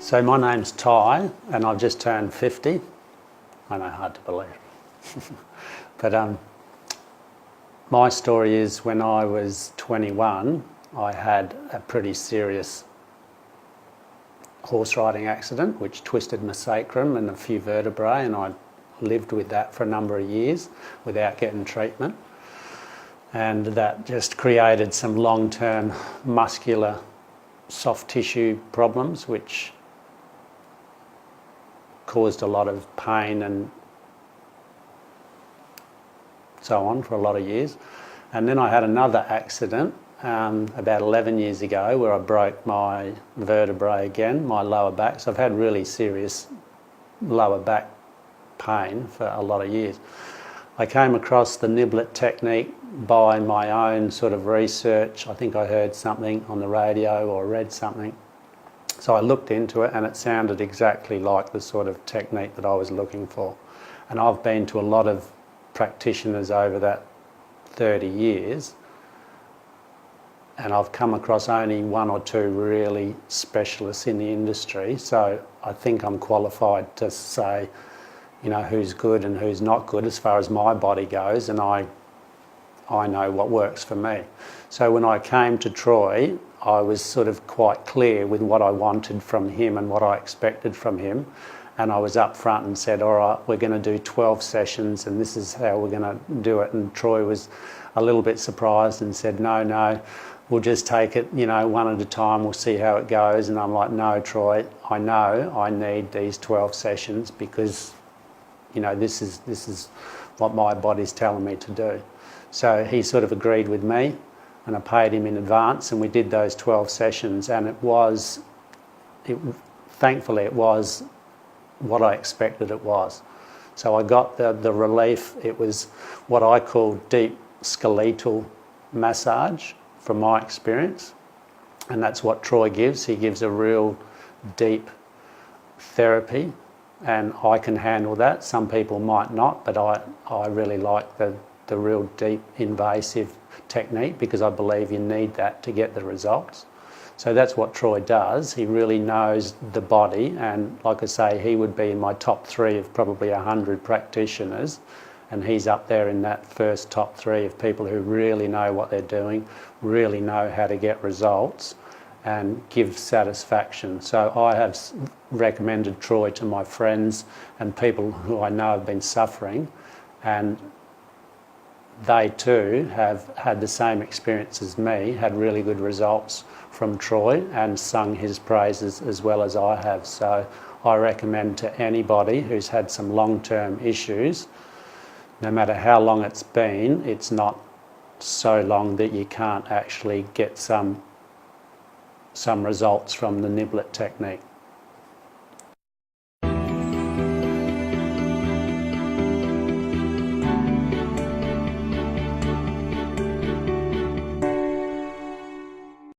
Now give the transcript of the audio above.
So my name's Ty, and I've just turned 50. I know, hard to believe. But my story is when I was 21, I had a pretty serious horse riding accident which twisted my sacrum and a few vertebrae, and I lived with that for a number of years without getting treatment. And that just created some long-term muscular soft tissue problems which caused a lot of pain and so on for a lot of years. And then I had another accident about 11 years ago where I broke my vertebrae again, my lower back. So I've had really serious lower back pain for a lot of years. I came across the Niblet technique by my own sort of research. I think I heard something on the radio or read something. So I looked into it and it sounded exactly like the sort of technique that I was looking for. And I've been to a lot of practitioners over that 30 years, and I've come across only one or two really specialists in the industry. So I think I'm qualified to say, you know, who's good and who's not good as far as my body goes, and I know what works for me. So when I came to Troy, I was sort of quite clear with what I wanted from him and what I expected from him. And I was up front and said, all right, we're going to do 12 sessions and this is how we're going to do it. And Troy was a little bit surprised and said, no, we'll just take it, you know, one at a time, we'll see how it goes. And I'm like, no, Troy, I know I need these 12 sessions because, you know, this is what my body's telling me to do. So he sort of agreed with me, and I paid him in advance, and we did those 12 sessions, and thankfully it was what I expected it was. So I got the relief. It was what I call deep skeletal massage from my experience, and that's what Troy gives. He gives a real deep therapy, and I can handle that. Some people might not, but I really like the real deep invasive technique because I believe you need that to get the results. So that's what Troy does. He really knows the body, and like I say, he would be in my top 3 of probably 100 practitioners, and he's up there in that first top 3 of people who really know what they're doing, really know how to get results and give satisfaction. So I have recommended Troy to my friends and people who I know have been suffering, and they too have had the same experience as me, had really good results from Troy and sung his praises as well as I have. So I recommend to anybody who's had some long-term issues, no matter how long it's been, it's not so long that you can't actually get some results from the Niblet technique.